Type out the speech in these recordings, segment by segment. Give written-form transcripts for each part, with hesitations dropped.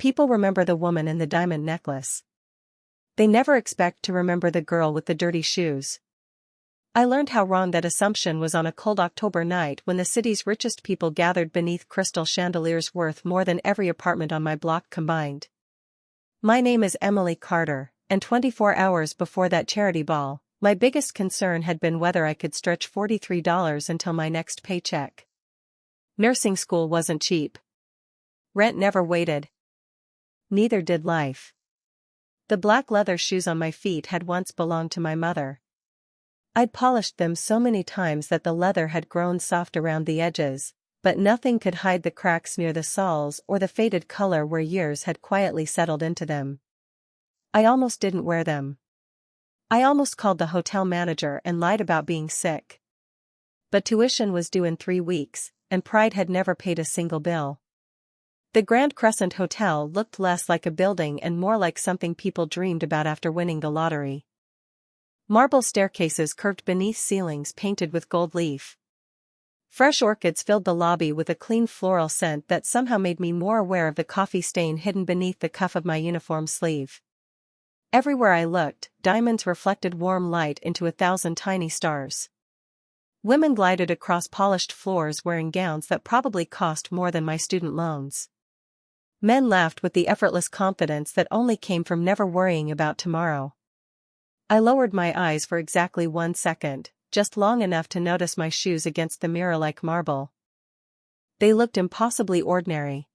People remember the woman in the diamond necklace. They never expect to remember the girl with the dirty shoes. I learned how wrong that assumption was on a cold October night when the city's richest people gathered beneath crystal chandeliers worth more than every apartment on my block combined. My name is Emily Carter, and 24 hours before that charity ball, my biggest concern had been whether I could stretch $43 until my next paycheck. Nursing school wasn't cheap. Rent never waited. Neither did life. The black leather shoes on my feet had once belonged to my mother. I'd polished them so many times that the leather had grown soft around the edges, but nothing could hide the cracks near the soles or the faded color where years had quietly settled into them. I almost didn't wear them. I almost called the hotel manager and lied about being sick. But tuition was due in 3 weeks, and pride had never paid a single bill. The Grand Crescent Hotel looked less like a building and more like something people dreamed about after winning the lottery. Marble staircases curved beneath ceilings painted with gold leaf. Fresh orchids filled the lobby with a clean floral scent that somehow made me more aware of the coffee stain hidden beneath the cuff of my uniform sleeve. Everywhere I looked, diamonds reflected warm light into 1,000 tiny stars. Women glided across polished floors wearing gowns that probably cost more than my student loans. Men laughed with the effortless confidence that only came from never worrying about tomorrow. I lowered my eyes for exactly 1 second, just long enough to notice my shoes against the mirror like marble. They looked impossibly ordinary.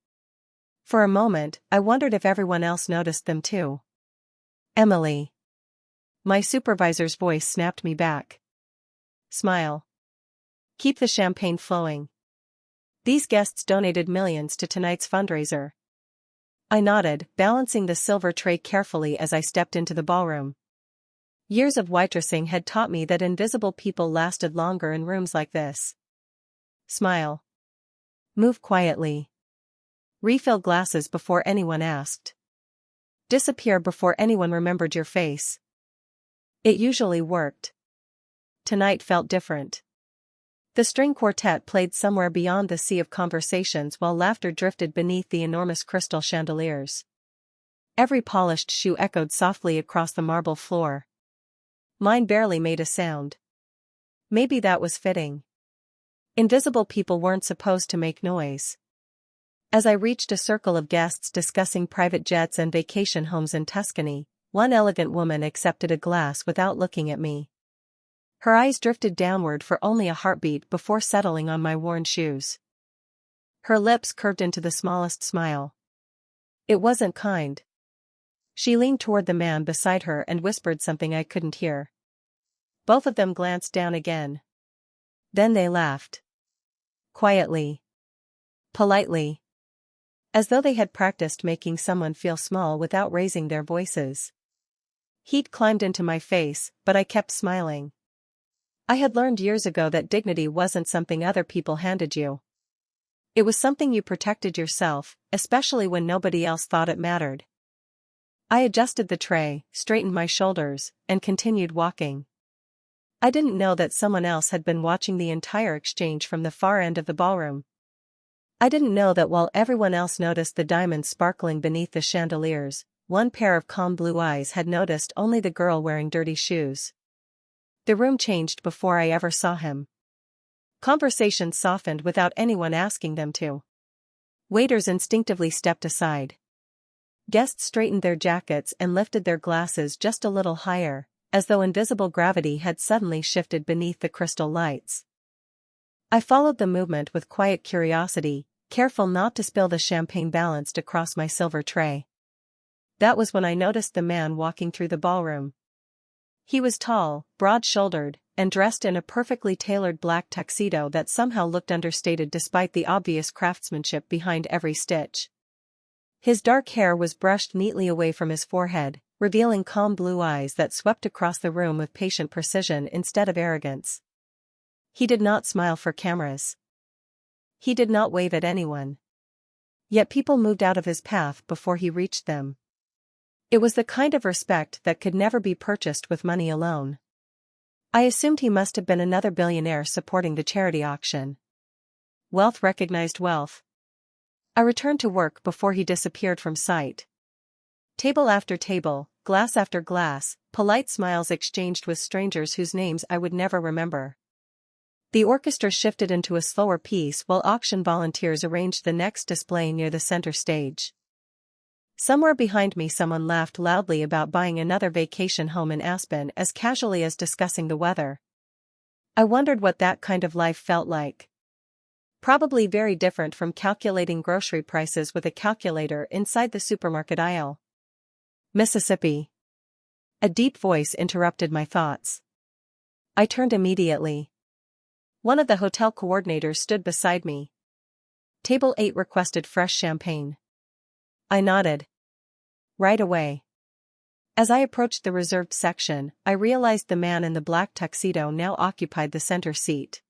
For a moment, I wondered if everyone else noticed them too. Emily. My supervisor's voice snapped me back. Smile. Keep the champagne flowing. These guests donated millions to tonight's fundraiser. I nodded, balancing the silver tray carefully as I stepped into the ballroom. Years of waitressing had taught me that invisible people lasted longer in rooms like this. Smile. Move quietly. Refill glasses before anyone asked. Disappear before anyone remembered your face. It usually worked. Tonight felt different. The string quartet played somewhere beyond the sea of conversations while laughter drifted beneath the enormous crystal chandeliers. Every polished shoe echoed softly across the marble floor. Mine barely made a sound. Maybe that was fitting. Invisible people weren't supposed to make noise. As I reached a circle of guests discussing private jets and vacation homes in Tuscany, one elegant woman accepted a glass without looking at me. Her eyes drifted downward for only a heartbeat before settling on my worn shoes. Her lips curved into the smallest smile. It wasn't kind. She leaned toward the man beside her and whispered something I couldn't hear. Both of them glanced down again. Then they laughed. Quietly. Politely. As though they had practiced making someone feel small without raising their voices. Heat climbed into my face, but I kept smiling. I had learned years ago that dignity wasn't something other people handed you. It was something you protected yourself, especially when nobody else thought it mattered. I adjusted the tray, straightened my shoulders, and continued walking. I didn't know that someone else had been watching the entire exchange from the far end of the ballroom. I didn't know that while everyone else noticed the diamonds sparkling beneath the chandeliers, one pair of calm blue eyes had noticed only the girl wearing dirty shoes. The room changed before I ever saw him. Conversations softened without anyone asking them to. Waiters instinctively stepped aside. Guests straightened their jackets and lifted their glasses just a little higher, as though invisible gravity had suddenly shifted beneath the crystal lights. I followed the movement with quiet curiosity, careful not to spill the champagne balanced across my silver tray. That was when I noticed the man walking through the ballroom. He was tall, broad-shouldered, and dressed in a perfectly tailored black tuxedo that somehow looked understated despite the obvious craftsmanship behind every stitch. His dark hair was brushed neatly away from his forehead, revealing calm blue eyes that swept across the room with patient precision instead of arrogance. He did not smile for cameras. He did not wave at anyone. Yet people moved out of his path before he reached them. It was the kind of respect that could never be purchased with money alone. I assumed he must have been another billionaire supporting the charity auction. Wealth recognized wealth. I returned to work before he disappeared from sight. Table after table, glass after glass, polite smiles exchanged with strangers whose names I would never remember. The orchestra shifted into a slower piece while auction volunteers arranged the next display near the center stage. Somewhere behind me someone laughed loudly about buying another vacation home in Aspen as casually as discussing the weather. I wondered what that kind of life felt like. Probably very different from calculating grocery prices with a calculator inside the supermarket aisle. Mississippi. A deep voice interrupted my thoughts. I turned immediately. One of the hotel coordinators stood beside me. Table 8 requested fresh champagne. I nodded. Right away. As I approached the reserved section, I realized the man in the black tuxedo now occupied the center seat.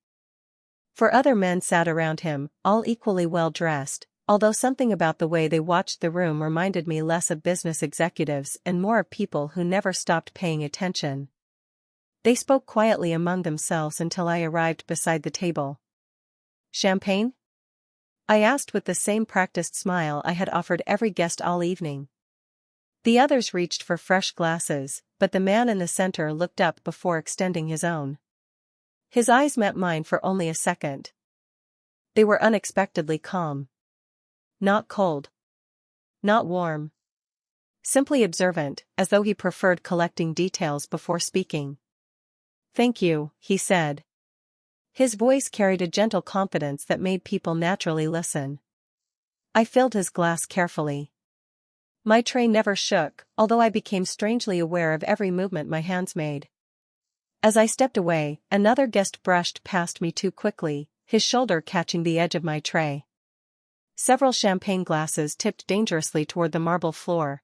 4 other men sat around him, all equally well dressed, although something about the way they watched the room reminded me less of business executives and more of people who never stopped paying attention. They spoke quietly among themselves until I arrived beside the table. Champagne? I asked with the same practiced smile I had offered every guest all evening. The others reached for fresh glasses, but the man in the center looked up before extending his own. His eyes met mine for only a second. They were unexpectedly calm. Not cold. Not warm. Simply observant, as though he preferred collecting details before speaking. "Thank you," he said. His voice carried a gentle confidence that made people naturally listen. I filled his glass carefully. My tray never shook, although I became strangely aware of every movement my hands made. As I stepped away, another guest brushed past me too quickly, his shoulder catching the edge of my tray. Several champagne glasses tipped dangerously toward the marble floor.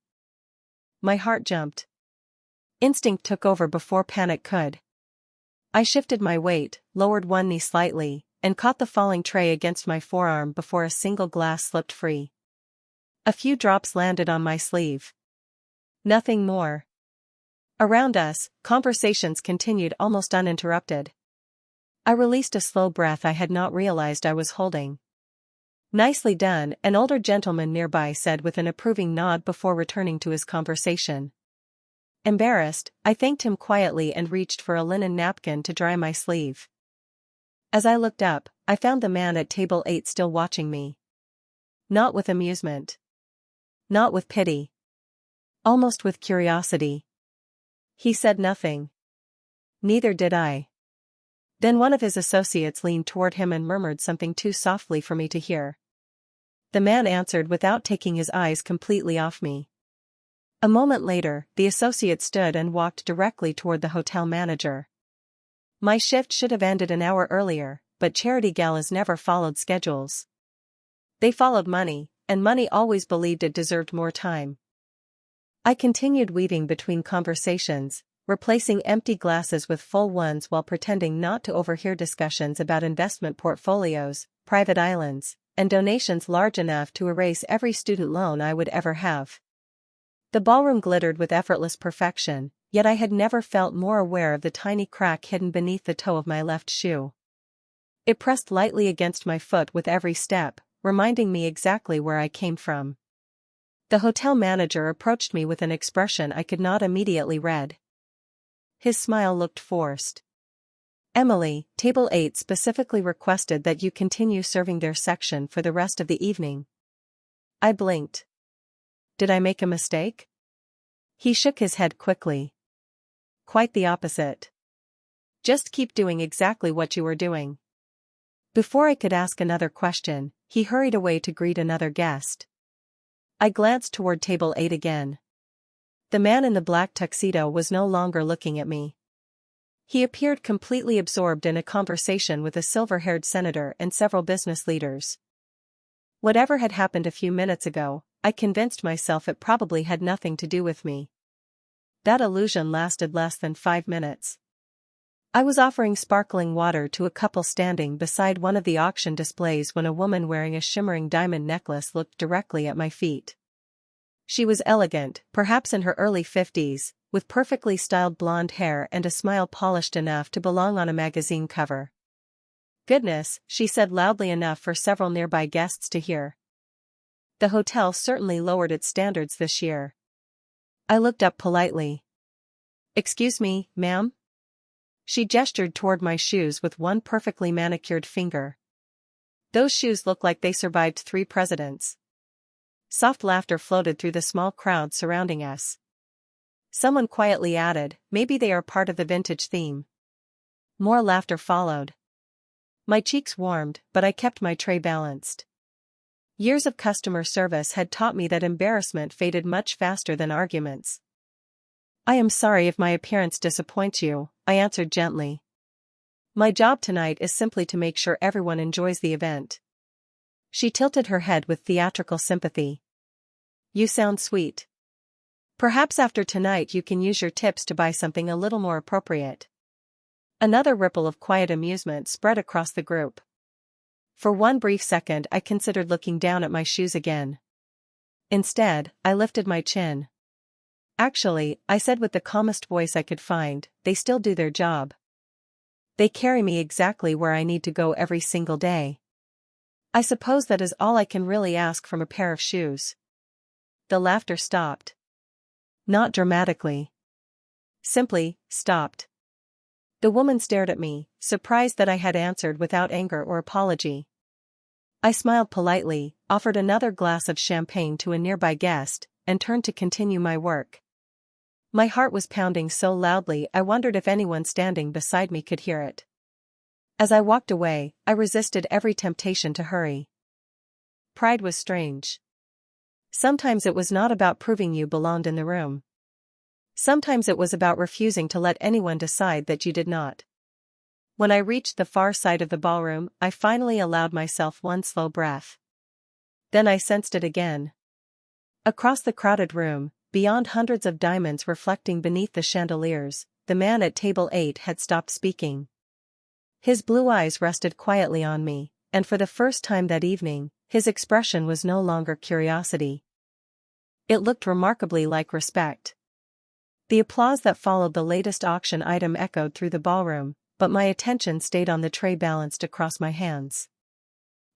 My heart jumped. Instinct took over before panic could. I shifted my weight, lowered one knee slightly, and caught the falling tray against my forearm before a single glass slipped free. A few drops landed on my sleeve. Nothing more. Around us, conversations continued almost uninterrupted. I released a slow breath I had not realized I was holding. "Nicely done," an older gentleman nearby said with an approving nod before returning to his conversation. Embarrassed, I thanked him quietly and reached for a linen napkin to dry my sleeve. As I looked up, I found the man at table 8 still watching me. Not with amusement. Not with pity. Almost with curiosity. He said nothing. Neither did I. Then one of his associates leaned toward him and murmured something too softly for me to hear. The man answered without taking his eyes completely off me. A moment later, the associate stood and walked directly toward the hotel manager. My shift should have ended an hour earlier, but charity galas never followed schedules. They followed money, and money always believed it deserved more time. I continued weaving between conversations, replacing empty glasses with full ones while pretending not to overhear discussions about investment portfolios, private islands, and donations large enough to erase every student loan I would ever have. The ballroom glittered with effortless perfection, yet I had never felt more aware of the tiny crack hidden beneath the toe of my left shoe. It pressed lightly against my foot with every step, reminding me exactly where I came from. The hotel manager approached me with an expression I could not immediately read. His smile looked forced. "Emily, table 8 specifically requested that you continue serving their section for the rest of the evening." I blinked. Did I make a mistake? He shook his head quickly. "Quite the opposite. Just keep doing exactly what you were doing." Before I could ask another question, he hurried away to greet another guest. I glanced toward table 8 again. The man in the black tuxedo was no longer looking at me. He appeared completely absorbed in a conversation with a silver-haired senator and several business leaders. Whatever had happened a few minutes ago, I convinced myself it probably had nothing to do with me. That illusion lasted less than 5 minutes. I was offering sparkling water to a couple standing beside one of the auction displays when a woman wearing a shimmering diamond necklace looked directly at my feet. She was elegant, perhaps in her early 50s, with perfectly styled blonde hair and a smile polished enough to belong on a magazine cover. "Goodness," she said loudly enough for several nearby guests to hear. The hotel certainly lowered its standards this year. I looked up politely. "Excuse me, ma'am?" She gestured toward my shoes with one perfectly manicured finger. "Those shoes look like they survived 3 presidents." Soft laughter floated through the small crowd surrounding us. Someone quietly added, "Maybe they are part of the vintage theme." More laughter followed. My cheeks warmed, but I kept my tray balanced. Years of customer service had taught me that embarrassment faded much faster than arguments. "I am sorry if my appearance disappoints you," I answered gently. "My job tonight is simply to make sure everyone enjoys the event." She tilted her head with theatrical sympathy. "You sound sweet. Perhaps after tonight you can use your tips to buy something a little more appropriate." Another ripple of quiet amusement spread across the group. For one brief second I considered looking down at my shoes again. Instead, I lifted my chin. "Actually," I said with the calmest voice I could find, "they still do their job. They carry me exactly where I need to go every single day. I suppose that is all I can really ask from a pair of shoes." The laughter stopped. Not dramatically. Simply, stopped. The woman stared at me, surprised that I had answered without anger or apology. I smiled politely, offered another glass of champagne to a nearby guest, and turned to continue my work. My heart was pounding so loudly I wondered if anyone standing beside me could hear it. As I walked away, I resisted every temptation to hurry. Pride was strange. Sometimes it was not about proving you belonged in the room. Sometimes it was about refusing to let anyone decide that you did not. When I reached the far side of the ballroom, I finally allowed myself one slow breath. Then I sensed it again. Across the crowded room, beyond hundreds of diamonds reflecting beneath the chandeliers, the man at table 8 had stopped speaking. His blue eyes rested quietly on me, and for the first time that evening, his expression was no longer curiosity. It looked remarkably like respect. The applause that followed the latest auction item echoed through the ballroom, but my attention stayed on the tray balanced across my hands.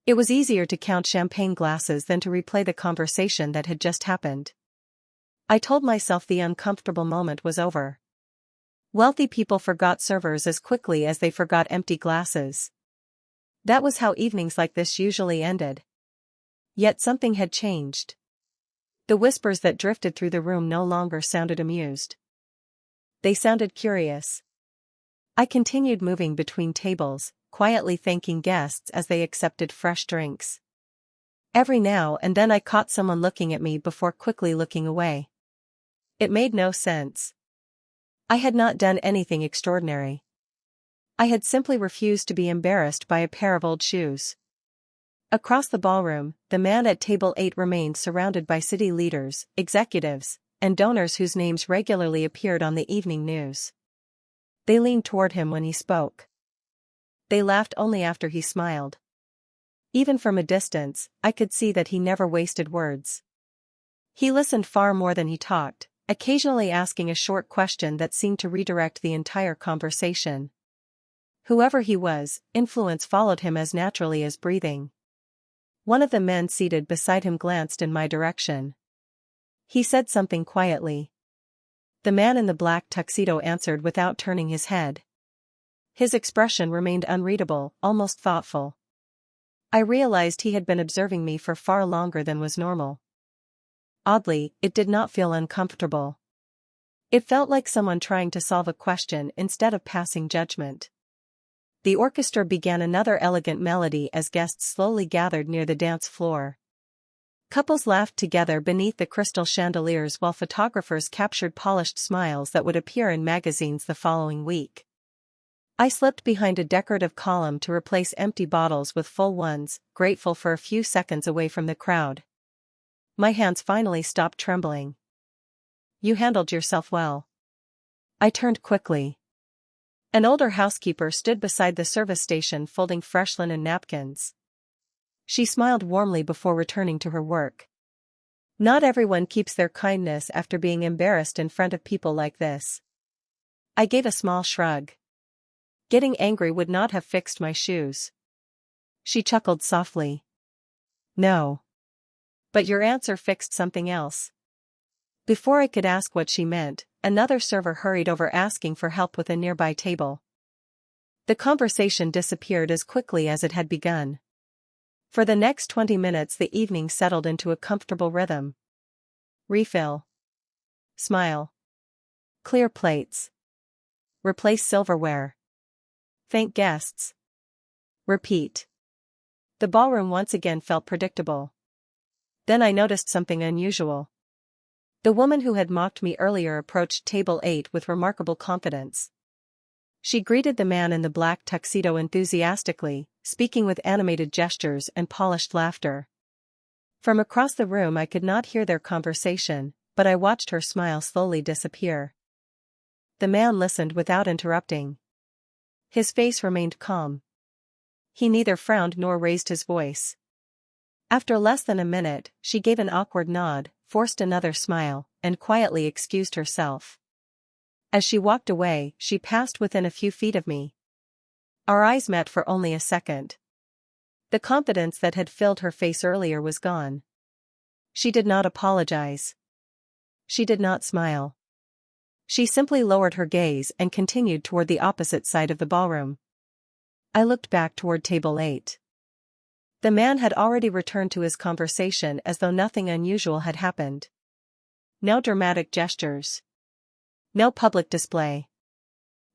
It was easier to count champagne glasses than to replay the conversation that had just happened. I told myself the uncomfortable moment was over. Wealthy people forgot servers as quickly as they forgot empty glasses. That was how evenings like this usually ended. Yet something had changed. The whispers that drifted through the room no longer sounded amused. They sounded curious. I continued moving between tables, quietly thanking guests as they accepted fresh drinks. Every now and then I caught someone looking at me before quickly looking away. It made no sense. I had not done anything extraordinary. I had simply refused to be embarrassed by a pair of old shoes. Across the ballroom, the man at table 8 remained surrounded by city leaders, executives, and donors whose names regularly appeared on the evening news. They leaned toward him when he spoke. They laughed only after he smiled. Even from a distance, I could see that he never wasted words. He listened far more than he talked, occasionally asking a short question that seemed to redirect the entire conversation. Whoever he was, influence followed him as naturally as breathing. One of the men seated beside him glanced in my direction. He said something quietly. The man in the black tuxedo answered without turning his head. His expression remained unreadable, almost thoughtful. I realized he had been observing me for far longer than was normal. Oddly, it did not feel uncomfortable. It felt like someone trying to solve a question instead of passing judgment. The orchestra began another elegant melody as guests slowly gathered near the dance floor. Couples laughed together beneath the crystal chandeliers while photographers captured polished smiles that would appear in magazines the following week. I slipped behind a decorative column to replace empty bottles with full ones, grateful for a few seconds away from the crowd. My hands finally stopped trembling. "You handled yourself well." I turned quickly. An older housekeeper stood beside the service station folding fresh linen napkins. She smiled warmly before returning to her work. Not everyone keeps their kindness after being embarrassed in front of people like this. I gave a small shrug. Getting angry would not have fixed my shoes. She chuckled softly. "No. But your answer fixed something else. Before I could ask what she meant, another server hurried over asking for help with a nearby table. The conversation disappeared as quickly as it had begun. For the next 20 minutes the evening settled into a comfortable rhythm. Refill. Smile. Clear plates. Replace silverware. Thank guests. Repeat. The ballroom once again felt predictable. Then I noticed something unusual. The woman who had mocked me earlier approached table 8 with remarkable confidence. She greeted the man in the black tuxedo enthusiastically, speaking with animated gestures and polished laughter. From across the room I could not hear their conversation, but I watched her smile slowly disappear. The man listened without interrupting. His face remained calm. He neither frowned nor raised his voice. After less than a minute, she gave an awkward nod, forced another smile, and quietly excused herself. As she walked away, she passed within a few feet of me. Our eyes met for only a second. The confidence that had filled her face earlier was gone. She did not apologize. She did not smile. She simply lowered her gaze and continued toward the opposite side of the ballroom. I looked back toward table 8. The man had already returned to his conversation as though nothing unusual had happened. No dramatic gestures. No public display.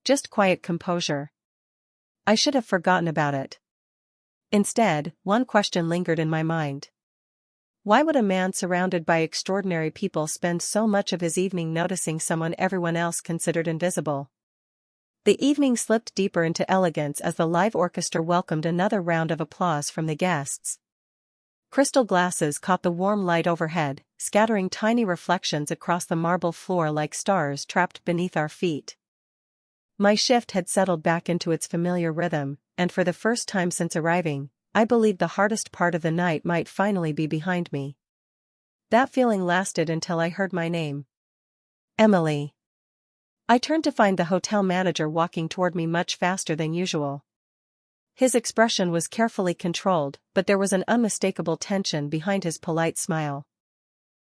Just quiet composure. I should have forgotten about it. Instead, one question lingered in my mind. Why would a man surrounded by extraordinary people spend so much of his evening noticing someone everyone else considered invisible? The evening slipped deeper into elegance as the live orchestra welcomed another round of applause from the guests. Crystal glasses caught the warm light overhead, scattering tiny reflections across the marble floor like stars trapped beneath our feet. My shift had settled back into its familiar rhythm, and for the first time since arriving, I believed the hardest part of the night might finally be behind me. That feeling lasted until I heard my name. Emily. I turned to find the hotel manager walking toward me much faster than usual. His expression was carefully controlled, but there was an unmistakable tension behind his polite smile.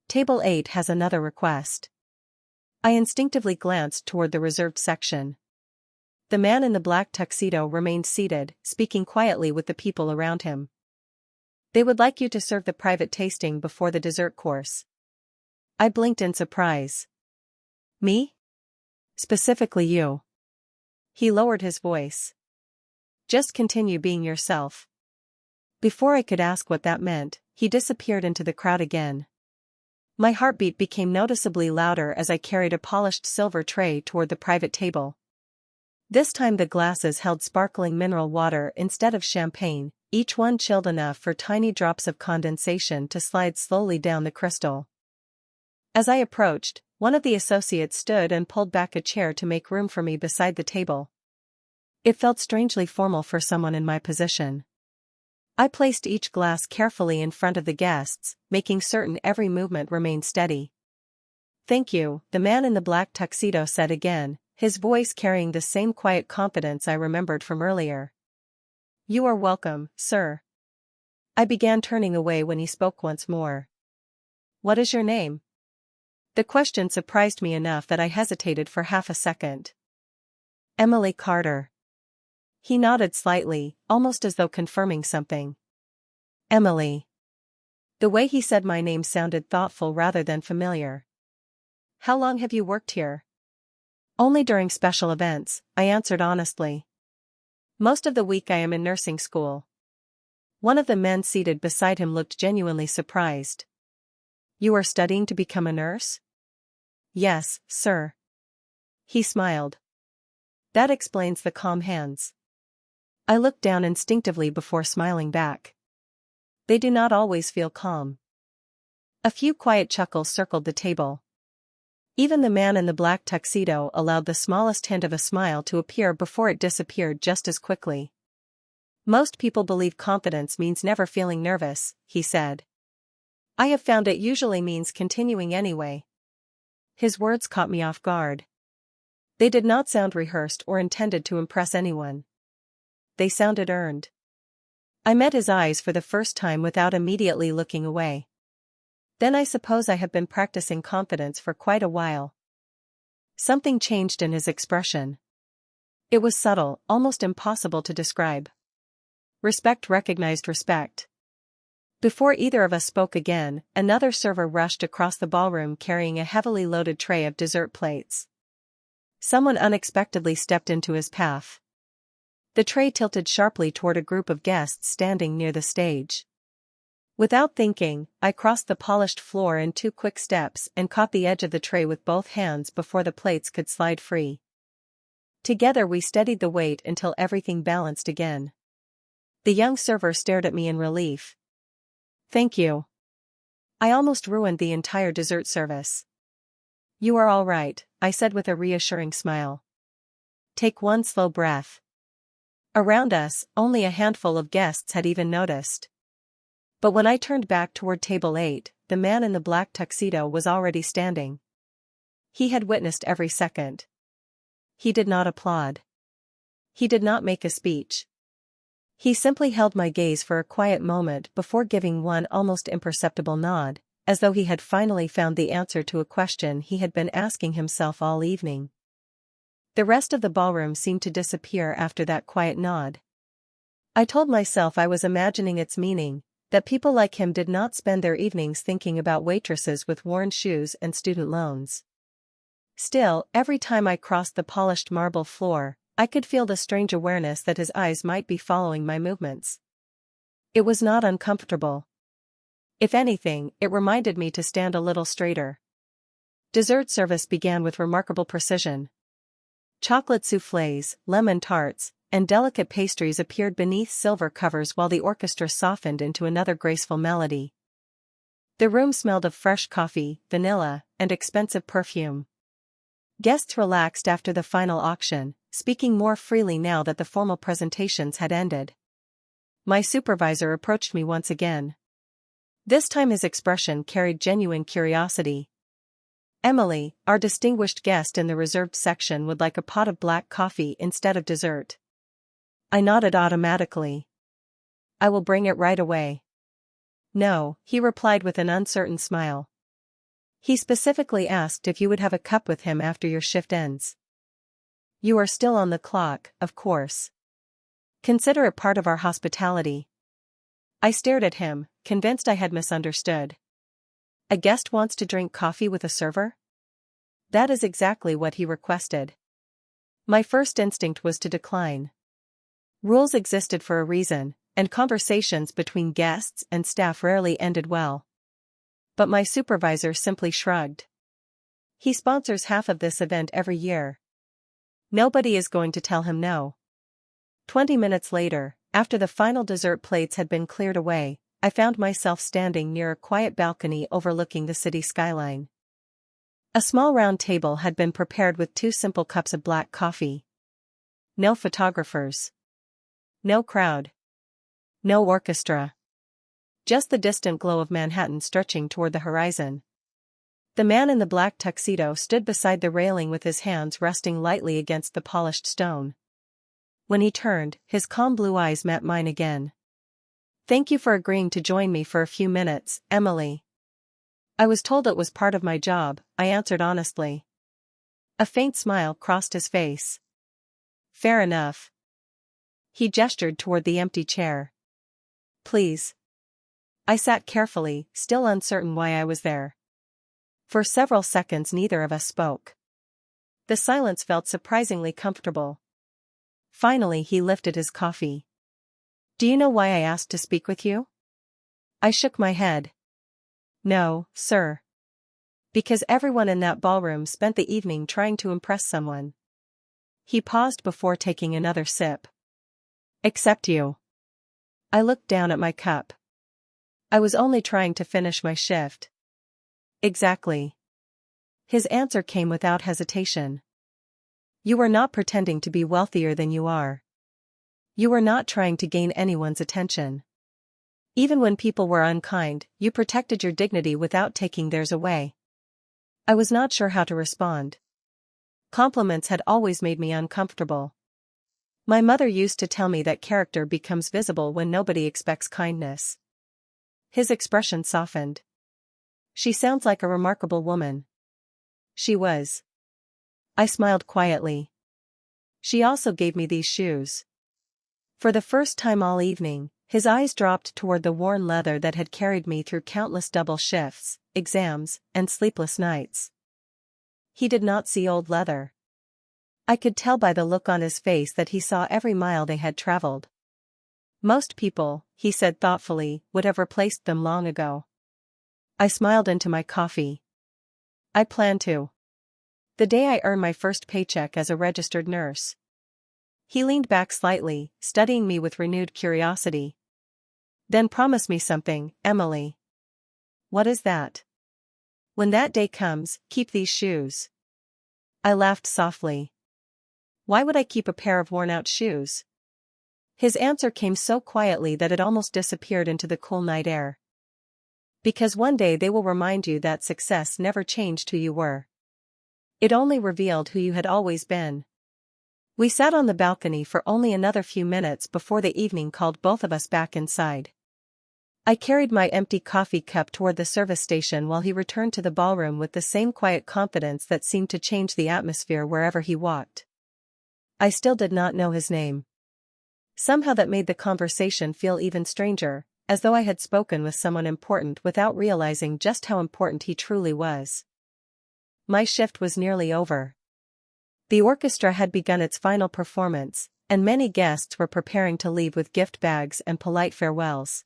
Table 8 has another request. I instinctively glanced toward the reserved section. The man in the black tuxedo remained seated, speaking quietly with the people around him. They would like you to serve the private tasting before the dessert course. I blinked in surprise. Me? Specifically you. He lowered his voice. Just continue being yourself. Before I could ask what that meant, he disappeared into the crowd again. My heartbeat became noticeably louder as I carried a polished silver tray toward the private table. This time the glasses held sparkling mineral water instead of champagne, each one chilled enough for tiny drops of condensation to slide slowly down the crystal. As I approached, one of the associates stood and pulled back a chair to make room for me beside the table. It felt strangely formal for someone in my position. I placed each glass carefully in front of the guests, making certain every movement remained steady. "Thank you," the man in the black tuxedo said again, his voice carrying the same quiet confidence I remembered from earlier. "You are welcome, sir." I began turning away when he spoke once more. "What is your name?" The question surprised me enough that I hesitated for half a second. "Emily Carter." He nodded slightly, almost as though confirming something. "Emily." The way he said my name sounded thoughtful rather than familiar. "How long have you worked here?" "Only during special events," I answered honestly. "Most of the week I am in nursing school." One of the men seated beside him looked genuinely surprised. "You are studying to become a nurse?" "Yes, sir." He smiled. "That explains the calm hands." I looked down instinctively before smiling back. They do not always feel calm. A few quiet chuckles circled the table. Even the man in the black tuxedo allowed the smallest hint of a smile to appear before it disappeared just as quickly. "Most people believe confidence means never feeling nervous," he said. "I have found it usually means continuing anyway." His words caught me off guard. They did not sound rehearsed or intended to impress anyone. They sounded earned. I met his eyes for the first time without immediately looking away. Then I suppose I have been practicing confidence for quite a while. Something changed in his expression. It was subtle, almost impossible to describe. Respect recognized respect. Before either of us spoke again, another server rushed across the ballroom carrying a heavily loaded tray of dessert plates. Someone unexpectedly stepped into his path. The tray tilted sharply toward a group of guests standing near the stage. Without thinking, I crossed the polished floor in 2 quick steps and caught the edge of the tray with both hands before the plates could slide free. Together we steadied the weight until everything balanced again. The young server stared at me in relief. "Thank you. I almost ruined the entire dessert service." "You are all right," I said with a reassuring smile. "Take one slow breath." Around us, only a handful of guests had even noticed. But when I turned back toward table 8, the man in the black tuxedo was already standing. He had witnessed every second. He did not applaud. He did not make a speech. He simply held my gaze for a quiet moment before giving one almost imperceptible nod, as though he had finally found the answer to a question he had been asking himself all evening. The rest of the ballroom seemed to disappear after that quiet nod. I told myself I was imagining its meaning, that people like him did not spend their evenings thinking about waitresses with worn shoes and student loans. Still, every time I crossed the polished marble floor, I could feel the strange awareness that his eyes might be following my movements. It was not uncomfortable. If anything, it reminded me to stand a little straighter. Dessert service began with remarkable precision. Chocolate soufflés, lemon tarts, and delicate pastries appeared beneath silver covers while the orchestra softened into another graceful melody. The room smelled of fresh coffee, vanilla, and expensive perfume. Guests relaxed after the final auction, speaking more freely now that the formal presentations had ended. My supervisor approached me once again. This time his expression carried genuine curiosity. "Emily, our distinguished guest in the reserved section would like a pot of black coffee instead of dessert." I nodded automatically. "I will bring it right away." "No," he replied with an uncertain smile. "He specifically asked if you would have a cup with him after your shift ends." "You are still on the clock, of course. Consider it part of our hospitality." I stared at him, convinced I had misunderstood. A guest wants to drink coffee with a server? That is exactly what he requested. My first instinct was to decline. Rules existed for a reason, and conversations between guests and staff rarely ended well. But my supervisor simply shrugged. "He sponsors half of this event every year. Nobody is going to tell him no." 20 minutes later, after the final dessert plates had been cleared away, I found myself standing near a quiet balcony overlooking the city skyline. A small round table had been prepared with 2 simple cups of black coffee. No photographers. No crowd. No orchestra. Just the distant glow of Manhattan stretching toward the horizon. The man in the black tuxedo stood beside the railing with his hands resting lightly against the polished stone. When he turned, his calm blue eyes met mine again. "Thank you for agreeing to join me for a few minutes, Emily." "I was told it was part of my job," I answered honestly. A faint smile crossed his face. "Fair enough." He gestured toward the empty chair. "Please." I sat carefully, still uncertain why I was there. For several seconds neither of us spoke. The silence felt surprisingly comfortable. Finally he lifted his coffee. "Do you know why I asked to speak with you?" I shook my head. "No, sir." "Because everyone in that ballroom spent the evening trying to impress someone." He paused before taking another sip. "Except you." I looked down at my cup. "I was only trying to finish my shift." "Exactly." His answer came without hesitation. "You were not pretending to be wealthier than you are. You were not trying to gain anyone's attention. Even when people were unkind, you protected your dignity without taking theirs away." I was not sure how to respond. Compliments had always made me uncomfortable. My mother used to tell me that character becomes visible when nobody expects kindness. His expression softened. She sounds like a remarkable woman. She was. I smiled quietly. She also gave me these shoes. For the first time all evening, his eyes dropped toward the worn leather that had carried me through countless double shifts, exams, and sleepless nights. He did not see old leather. I could tell by the look on his face that he saw every mile they had traveled. Most people, he said thoughtfully, would have replaced them long ago. I smiled into my coffee. I plan to. The day I earn my first paycheck as a registered nurse. He leaned back slightly, studying me with renewed curiosity. Then promise me something, Emily. What is that? When that day comes, keep these shoes. I laughed softly. Why would I keep a pair of worn-out shoes? His answer came so quietly that it almost disappeared into the cool night air. Because one day they will remind you that success never changed who you were. It only revealed who you had always been. We sat on the balcony for only another few minutes before the evening called both of us back inside. I carried my empty coffee cup toward the service station while he returned to the ballroom with the same quiet confidence that seemed to change the atmosphere wherever he walked. I still did not know his name. Somehow that made the conversation feel even stranger, as though I had spoken with someone important without realizing just how important he truly was. My shift was nearly over. The orchestra had begun its final performance, and many guests were preparing to leave with gift bags and polite farewells.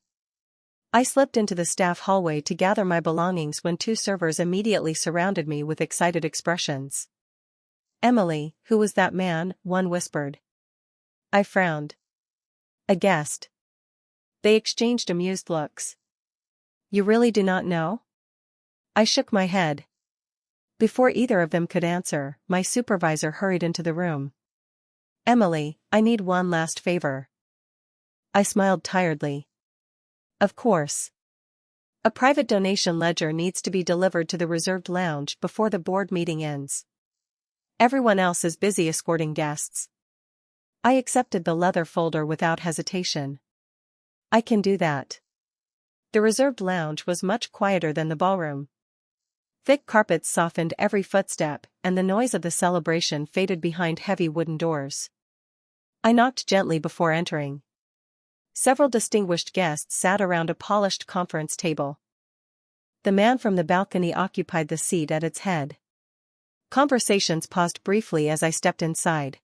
I slipped into the staff hallway to gather my belongings when two servers immediately surrounded me with excited expressions. Emily, who was that man? One whispered. I frowned. A guest. They exchanged amused looks. You really do not know? I shook my head. Before either of them could answer, my supervisor hurried into the room. Emily, I need one last favor. I smiled tiredly. Of course. A private donation ledger needs to be delivered to the reserved lounge before the board meeting ends. Everyone else is busy escorting guests. I accepted the leather folder without hesitation. I can do that. The reserved lounge was much quieter than the ballroom. Thick carpets softened every footstep, and the noise of the celebration faded behind heavy wooden doors. I knocked gently before entering. Several distinguished guests sat around a polished conference table. The man from the balcony occupied the seat at its head. Conversations paused briefly as I stepped inside.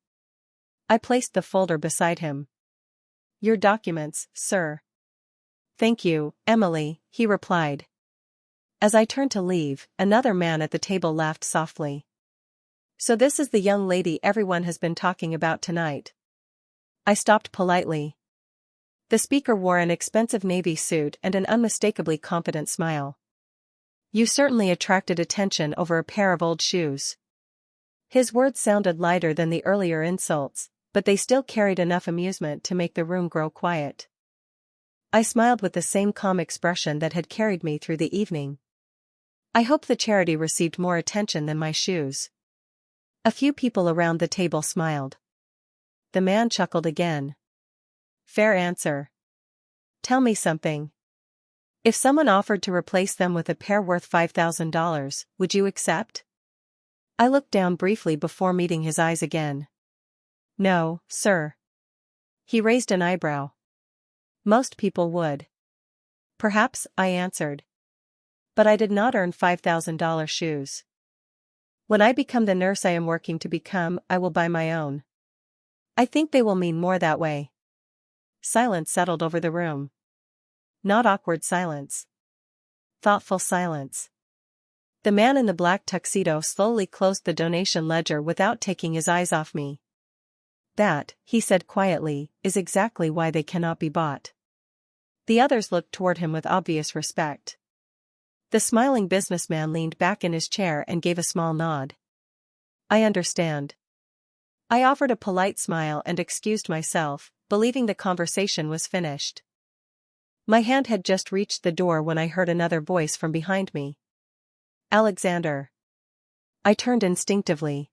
I placed the folder beside him. Your documents, sir. Thank you, Emily, he replied. As I turned to leave, another man at the table laughed softly. So this is the young lady everyone has been talking about tonight. I stopped politely. The speaker wore an expensive navy suit and an unmistakably confident smile. You certainly attracted attention over a pair of old shoes. His words sounded lighter than the earlier insults, but they still carried enough amusement to make the room grow quiet. I smiled with the same calm expression that had carried me through the evening. I hope the charity received more attention than my shoes. A few people around the table smiled. The man chuckled again. Fair answer. Tell me something. If someone offered to replace them with a pair worth $5,000, would you accept? I looked down briefly before meeting his eyes again. No, sir. He raised an eyebrow. Most people would. Perhaps, I answered. But I did not earn $5,000 shoes. When I become the nurse I am working to become, I will buy my own. I think they will mean more that way. Silence settled over the room. Not awkward silence. Thoughtful silence. The man in the black tuxedo slowly closed the donation ledger without taking his eyes off me. That, he said quietly, is exactly why they cannot be bought. The others looked toward him with obvious respect. The smiling businessman leaned back in his chair and gave a small nod. I understand. I offered a polite smile and excused myself, believing the conversation was finished. My hand had just reached the door when I heard another voice from behind me. Alexander. I turned instinctively.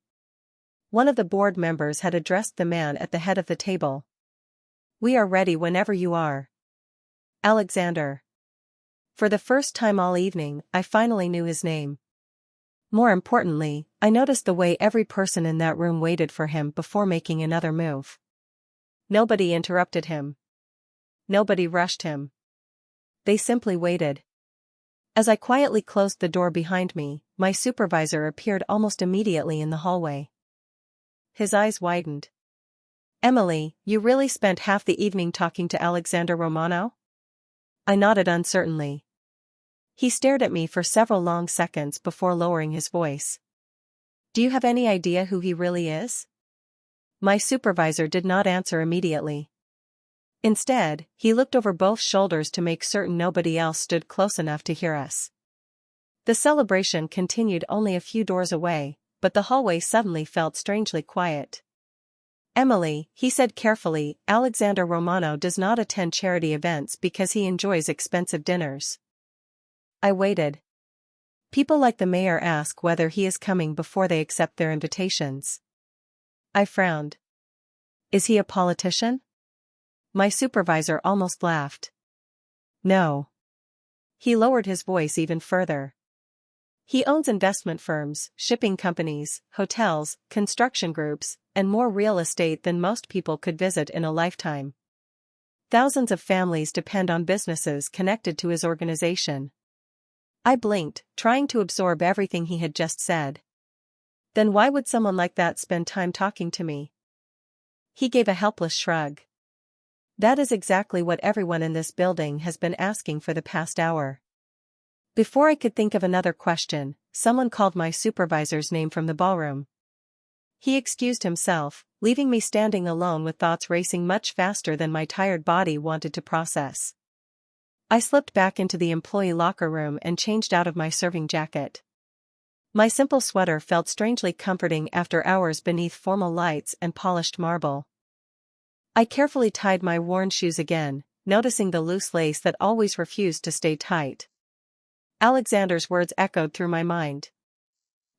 One of the board members had addressed the man at the head of the table. We are ready whenever you are. Alexander. For the first time all evening, I finally knew his name. More importantly, I noticed the way every person in that room waited for him before making another move. Nobody interrupted him. Nobody rushed him. They simply waited. As I quietly closed the door behind me, my supervisor appeared almost immediately in the hallway. His eyes widened. "Emily, you really spent half the evening talking to Alexander Romano?" I nodded uncertainly. He stared at me for several long seconds before lowering his voice. "Do you have any idea who he really is?" My supervisor did not answer immediately. Instead, he looked over both shoulders to make certain nobody else stood close enough to hear us. The celebration continued only a few doors away, but the hallway suddenly felt strangely quiet. "Emily," he said carefully, "Alexander Romano does not attend charity events because he enjoys expensive dinners." I waited. People like the mayor ask whether he is coming before they accept their invitations. I frowned. "Is he a politician?" My supervisor almost laughed. "No." He lowered his voice even further. "He owns investment firms, shipping companies, hotels, construction groups, and more real estate than most people could visit in a lifetime. Thousands of families depend on businesses connected to his organization." I blinked, trying to absorb everything he had just said. "Then why would someone like that spend time talking to me?" He gave a helpless shrug. "That is exactly what everyone in this building has been asking for the past hour." Before I could think of another question, someone called my supervisor's name from the ballroom. He excused himself, leaving me standing alone with thoughts racing much faster than my tired body wanted to process. I slipped back into the employee locker room and changed out of my serving jacket. My simple sweater felt strangely comforting after hours beneath formal lights and polished marble. I carefully tied my worn shoes again, noticing the loose lace that always refused to stay tight. Alexander's words echoed through my mind.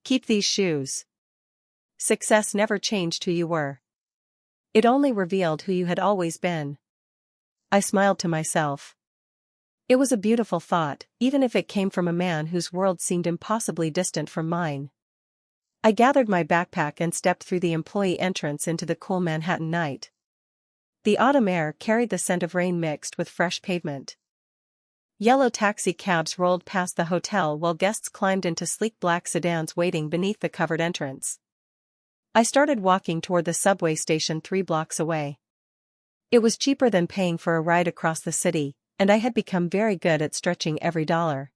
"Keep these shoes." Success never changed who you were. It only revealed who you had always been. I smiled to myself. It was a beautiful thought, even if it came from a man whose world seemed impossibly distant from mine. I gathered my backpack and stepped through the employee entrance into the cool Manhattan night. The autumn air carried the scent of rain mixed with fresh pavement. Yellow taxi cabs rolled past the hotel while guests climbed into sleek black sedans waiting beneath the covered entrance. I started walking toward the subway station 3 blocks away. It was cheaper than paying for a ride across the city, and I had become very good at stretching every dollar.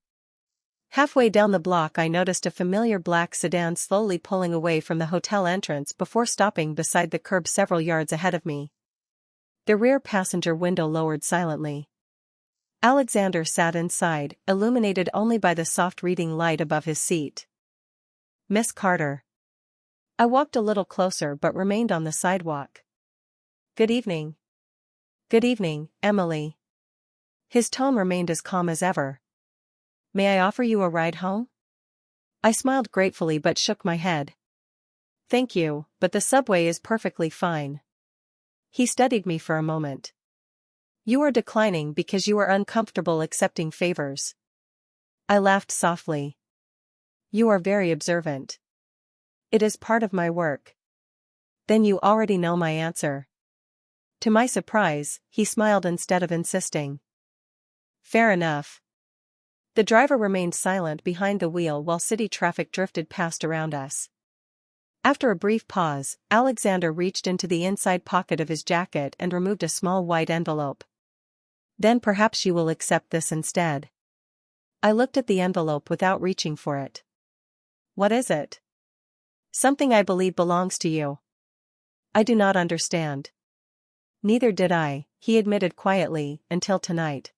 Halfway down the block I noticed a familiar black sedan slowly pulling away from the hotel entrance before stopping beside the curb several yards ahead of me. The rear passenger window lowered silently. Alexander sat inside, illuminated only by the soft reading light above his seat. "Miss Carter." I walked a little closer but remained on the sidewalk. "Good evening." "Good evening, Emily." His tone remained as calm as ever. "May I offer you a ride home?" I smiled gratefully but shook my head. "Thank you, but the subway is perfectly fine." He studied me for a moment. "You are declining because you are uncomfortable accepting favors." I laughed softly. "You are very observant." "It is part of my work." "Then you already know my answer." To my surprise, he smiled instead of insisting. "Fair enough." The driver remained silent behind the wheel while city traffic drifted past around us. After a brief pause, Alexander reached into the inside pocket of his jacket and removed a small white envelope. "Then perhaps you will accept this instead." I looked at the envelope without reaching for it. "What is it?" "Something I believe belongs to you." "I do not understand." "Neither did I," he admitted quietly, "until tonight."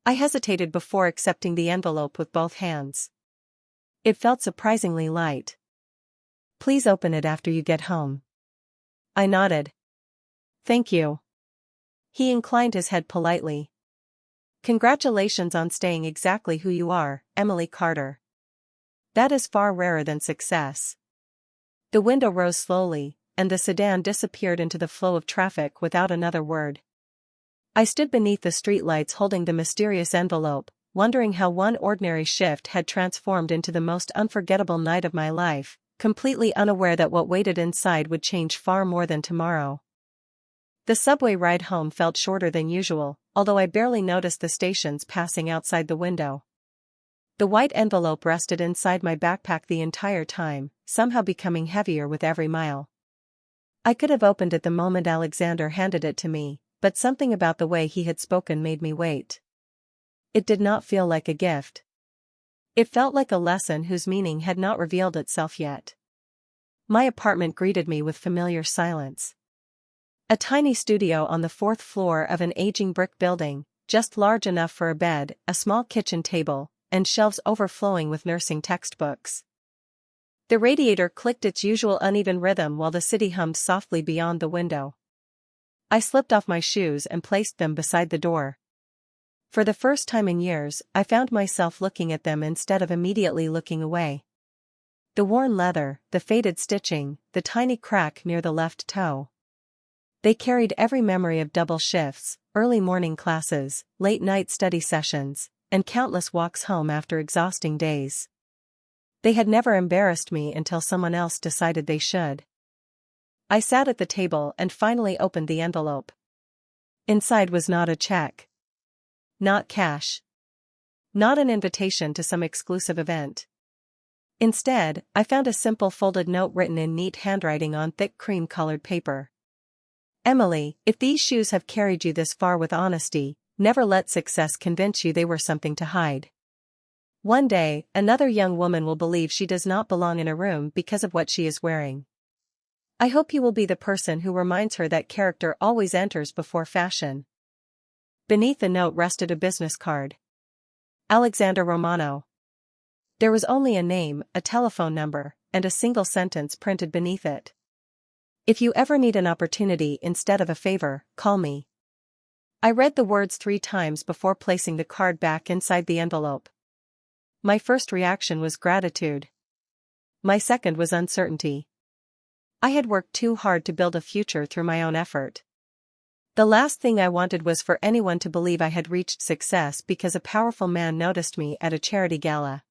I hesitated before accepting the envelope with both hands. It felt surprisingly light. "Please open it after you get home." I nodded. "Thank you." He inclined his head politely. "Congratulations on staying exactly who you are, Emily Carter. That is far rarer than success." The window rose slowly, and the sedan disappeared into the flow of traffic without another word. I stood beneath the streetlights holding the mysterious envelope, wondering how one ordinary shift had transformed into the most unforgettable night of my life, completely unaware that what waited inside would change far more than tomorrow. The subway ride home felt shorter than usual, although I barely noticed the stations passing outside the window. The white envelope rested inside my backpack the entire time, somehow becoming heavier with every mile. I could have opened it the moment Alexander handed it to me, but something about the way he had spoken made me wait. It did not feel like a gift. It felt like a lesson whose meaning had not revealed itself yet. My apartment greeted me with familiar silence. A tiny studio on the fourth floor of an aging brick building, just large enough for a bed, a small kitchen table, and shelves overflowing with nursing textbooks. The radiator clicked its usual uneven rhythm while the city hummed softly beyond the window. I slipped off my shoes and placed them beside the door. For the first time in years, I found myself looking at them instead of immediately looking away. The worn leather, the faded stitching, the tiny crack near the left toe. They carried every memory of double shifts, early morning classes, late night study sessions, and countless walks home after exhausting days. They had never embarrassed me until someone else decided they should. I sat at the table and finally opened the envelope. Inside was not a check. Not cash. Not an invitation to some exclusive event. Instead, I found a simple folded note written in neat handwriting on thick cream-colored paper. Emily, if these shoes have carried you this far with honesty, never let success convince you they were something to hide. One day, another young woman will believe she does not belong in a room because of what she is wearing. I hope you will be the person who reminds her that character always enters before fashion. Beneath the note rested a business card. Alexander Romano. There was only a name, a telephone number, and a single sentence printed beneath it. If you ever need an opportunity instead of a favor, call me. I read the words 3 times before placing the card back inside the envelope. My first reaction was gratitude. My second was uncertainty. I had worked too hard to build a future through my own effort. The last thing I wanted was for anyone to believe I had reached success because a powerful man noticed me at a charity gala.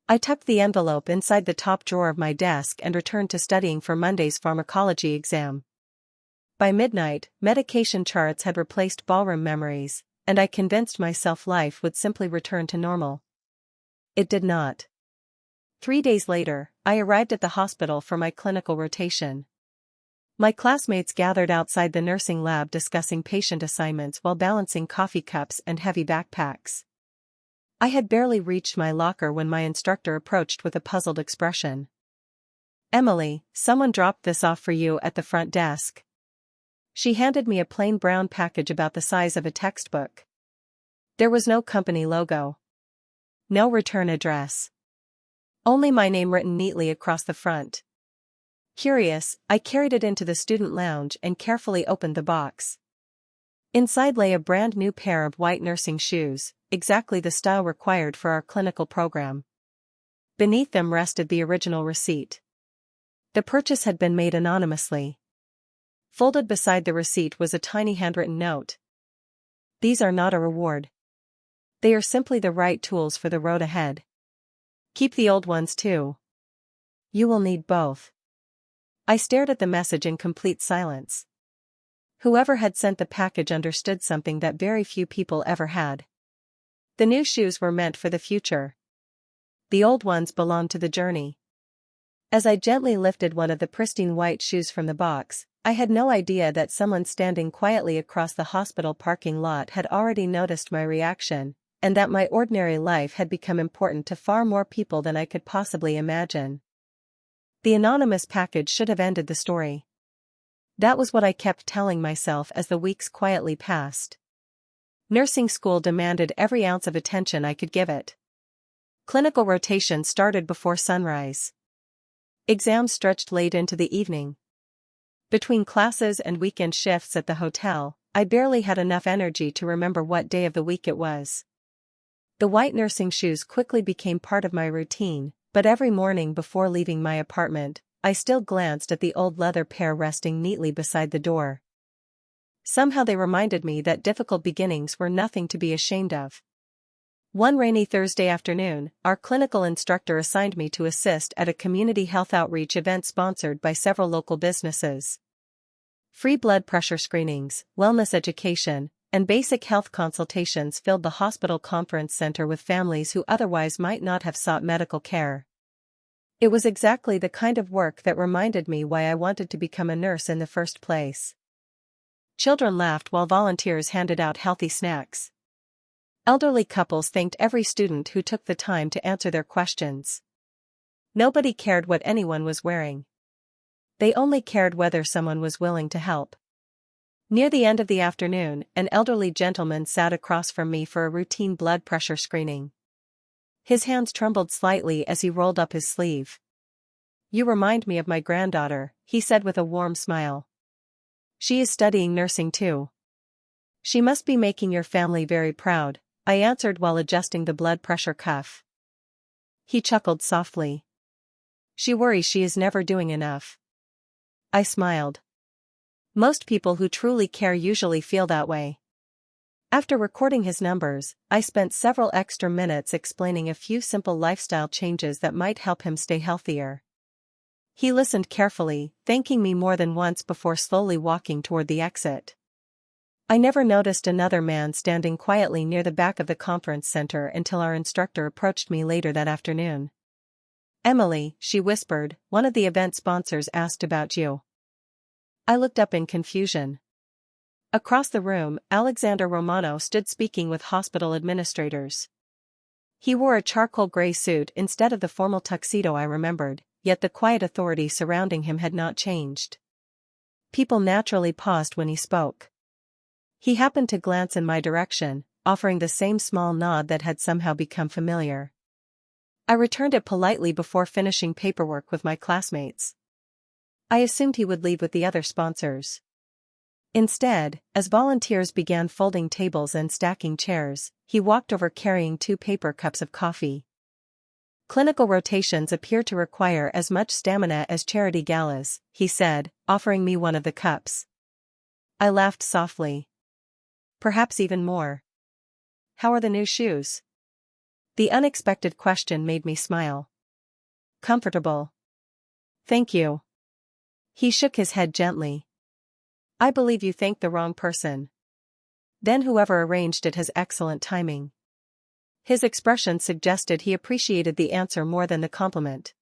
I tucked the envelope inside the top drawer of my desk and returned to studying for Monday's pharmacology exam. By midnight, medication charts had replaced ballroom memories, and I convinced myself life would simply return to normal. It did not. 3 days later, I arrived at the hospital for my clinical rotation. My classmates gathered outside the nursing lab discussing patient assignments while balancing coffee cups and heavy backpacks. I had barely reached my locker when my instructor approached with a puzzled expression. Emily, someone dropped this off for you at the front desk. She handed me a plain brown package about the size of a textbook. There was no company logo. No return address. Only my name written neatly across the front. Curious, I carried it into the student lounge and carefully opened the box. Inside lay a brand new pair of white nursing shoes, exactly the style required for our clinical program. Beneath them rested the original receipt. The purchase had been made anonymously. Folded beside the receipt was a tiny handwritten note. These are not a reward. They are simply the right tools for the road ahead. Keep the old ones too. You will need both. I stared at the message in complete silence. Whoever had sent the package understood something that very few people ever had. The new shoes were meant for the future. The old ones belonged to the journey. As I gently lifted one of the pristine white shoes from the box, I had no idea that someone standing quietly across the hospital parking lot had already noticed my reaction, and that my ordinary life had become important to far more people than I could possibly imagine. The anonymous package should have ended the story. That was what I kept telling myself as the weeks quietly passed. Nursing school demanded every ounce of attention I could give it. Clinical rotation started before sunrise. Exams stretched late into the evening. Between classes and weekend shifts at the hotel, I barely had enough energy to remember what day of the week it was. The white nursing shoes quickly became part of my routine, but every morning before leaving my apartment, I still glanced at the old leather pair resting neatly beside the door. Somehow they reminded me that difficult beginnings were nothing to be ashamed of. One rainy Thursday afternoon, our clinical instructor assigned me to assist at a community health outreach event sponsored by several local businesses. Free blood pressure screenings, wellness education, and basic health consultations filled the hospital conference center with families who otherwise might not have sought medical care. It was exactly the kind of work that reminded me why I wanted to become a nurse in the first place. Children laughed while volunteers handed out healthy snacks. Elderly couples thanked every student who took the time to answer their questions. Nobody cared what anyone was wearing. They only cared whether someone was willing to help. Near the end of the afternoon, an elderly gentleman sat across from me for a routine blood pressure screening. His hands trembled slightly as he rolled up his sleeve. "You remind me of my granddaughter," he said with a warm smile. "She is studying nursing too." "She must be making your family very proud," I answered while adjusting the blood pressure cuff. He chuckled softly. "She worries she is never doing enough." I smiled. Most people who truly care usually feel that way. After recording his numbers, I spent several extra minutes explaining a few simple lifestyle changes that might help him stay healthier. He listened carefully, thanking me more than once before slowly walking toward the exit. I never noticed another man standing quietly near the back of the conference center until our instructor approached me later that afternoon. "Emily," she whispered, "one of the event sponsors asked about you." I looked up in confusion. Across the room, Alexander Romano stood speaking with hospital administrators. He wore a charcoal gray suit instead of the formal tuxedo I remembered, yet the quiet authority surrounding him had not changed. People naturally paused when he spoke. He happened to glance in my direction, offering the same small nod that had somehow become familiar. I returned it politely before finishing paperwork with my classmates. I assumed he would leave with the other sponsors. Instead, as volunteers began folding tables and stacking chairs, he walked over carrying 2 paper cups of coffee. "Clinical rotations appear to require as much stamina as charity galas," he said, offering me one of the cups. I laughed softly. "Perhaps even more." "How are the new shoes?" The unexpected question made me smile. "Comfortable. Thank you." He shook his head gently. "I believe you thanked the wrong person. Then whoever arranged it has excellent timing." His expression suggested he appreciated the answer more than the compliment.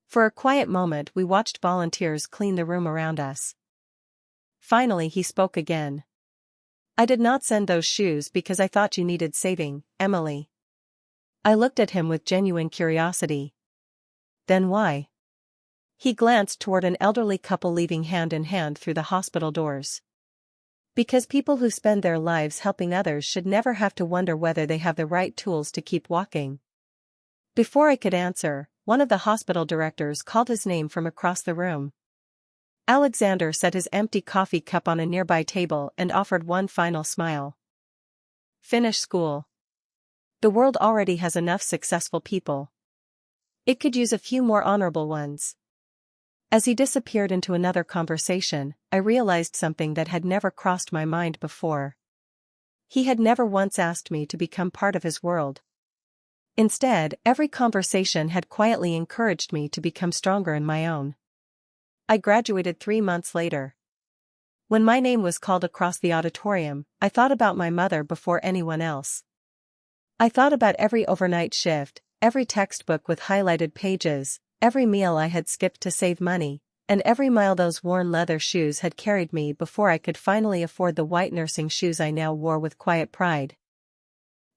For a quiet moment we watched volunteers clean the room around us. Finally he spoke again. "I did not send those shoes because I thought you needed saving, Emily." I looked at him with genuine curiosity. "Then why?" He glanced toward an elderly couple leaving hand in hand through the hospital doors. "Because people who spend their lives helping others should never have to wonder whether they have the right tools to keep walking." Before I could answer, one of the hospital directors called his name from across the room. Alexander set his empty coffee cup on a nearby table and offered one final smile. "Finish school. The world already has enough successful people. It could use a few more honorable ones." As he disappeared into another conversation, I realized something that had never crossed my mind before. He had never once asked me to become part of his world. Instead, every conversation had quietly encouraged me to become stronger in my own. I graduated 3 months later. When my name was called across the auditorium, I thought about my mother before anyone else. I thought about every overnight shift, every textbook with highlighted pages, every meal I had skipped to save money, and every mile those worn leather shoes had carried me before I could finally afford the white nursing shoes I now wore with quiet pride.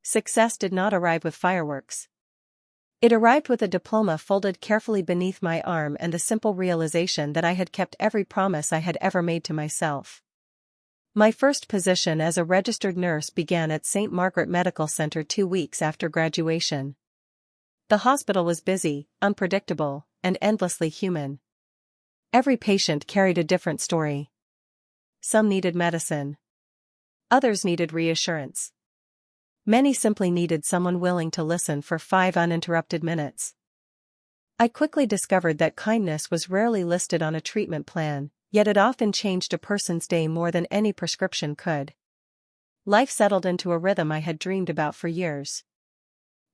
Success did not arrive with fireworks. It arrived with a diploma folded carefully beneath my arm and the simple realization that I had kept every promise I had ever made to myself. My first position as a registered nurse began at St. Margaret Medical Center 2 weeks after graduation. The hospital was busy, unpredictable, and endlessly human. Every patient carried a different story. Some needed medicine. Others needed reassurance. Many simply needed someone willing to listen for 5 uninterrupted minutes. I quickly discovered that kindness was rarely listed on a treatment plan, yet it often changed a person's day more than any prescription could. Life settled into a rhythm I had dreamed about for years.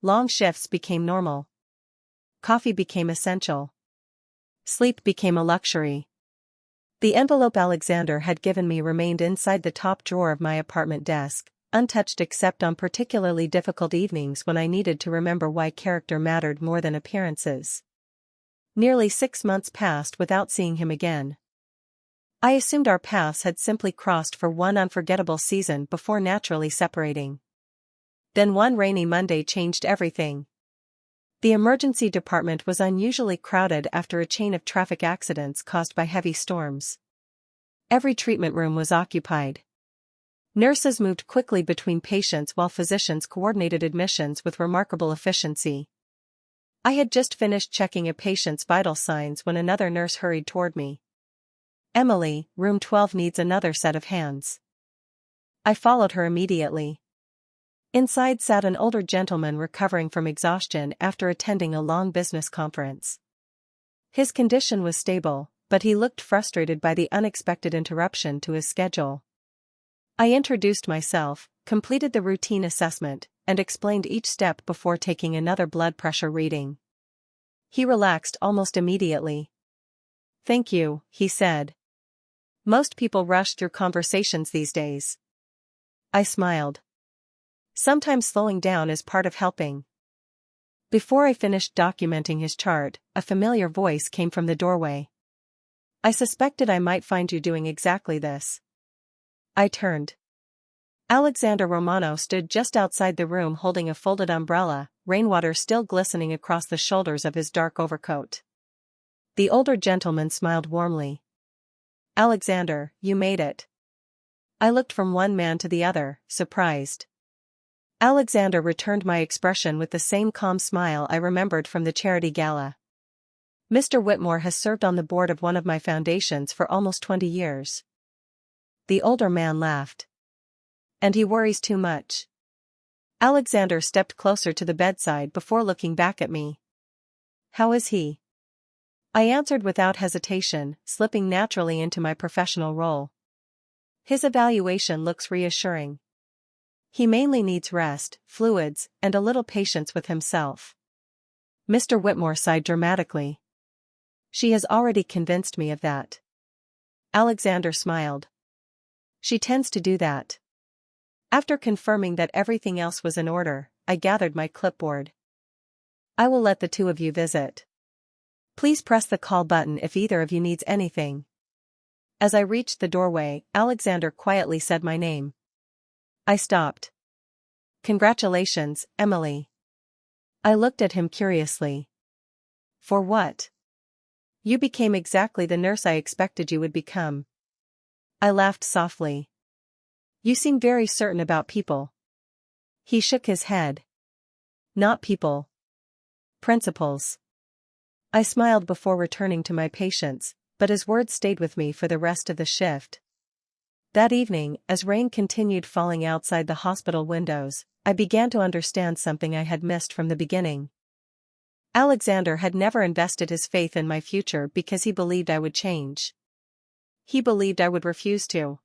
long shifts became normal. Coffee became essential. Sleep became a luxury. The envelope Alexander had given me remained inside the top drawer of my apartment desk, untouched except on particularly difficult evenings when I needed to remember why character mattered more than appearances. Nearly 6 months passed without seeing him again. I assumed our paths had simply crossed for one unforgettable season before naturally separating. Then one rainy Monday changed everything. The emergency department was unusually crowded after a chain of traffic accidents caused by heavy storms. Every treatment room was occupied. Nurses moved quickly between patients while physicians coordinated admissions with remarkable efficiency. I had just finished checking a patient's vital signs when another nurse hurried toward me. "Emily, room 12 needs another set of hands." I followed her immediately. Inside sat an older gentleman recovering from exhaustion after attending a long business conference. His condition was stable, but he looked frustrated by the unexpected interruption to his schedule. I introduced myself, completed the routine assessment, and explained each step before taking another blood pressure reading. He relaxed almost immediately. "Thank you," he said. "Most people rush through conversations these days." I smiled. "Sometimes slowing down is part of helping." Before I finished documenting his chart, a familiar voice came from the doorway. "I suspected I might find you doing exactly this." I turned. Alexander Romano stood just outside the room holding a folded umbrella, rainwater still glistening across the shoulders of his dark overcoat. The older gentleman smiled warmly. "Alexander, you made it." I looked from one man to the other, surprised. Alexander returned my expression with the same calm smile I remembered from the charity gala. "Mr. Whitmore has served on the board of one of my foundations for almost 20 years. The older man laughed. "And he worries too much." Alexander stepped closer to the bedside before looking back at me. "How is he?" I answered without hesitation, slipping naturally into my professional role. "His evaluation looks reassuring. He mainly needs rest, fluids, and a little patience with himself." Mr. Whitmore sighed dramatically. "She has already convinced me of that." Alexander smiled. "She tends to do that." After confirming that everything else was in order, I gathered my clipboard. "I will let the two of you visit. Please press the call button if either of you needs anything." As I reached the doorway, Alexander quietly said my name. I stopped. "Congratulations, Emily." I looked at him curiously. "For what?" "You became exactly the nurse I expected you would become." I laughed softly. "You seem very certain about people." He shook his head. "Not people. Principles." I smiled before returning to my patients, but his words stayed with me for the rest of the shift. That evening, as rain continued falling outside the hospital windows, I began to understand something I had missed from the beginning. Alexander had never invested his faith in my future because he believed I would change. He believed I would refuse to.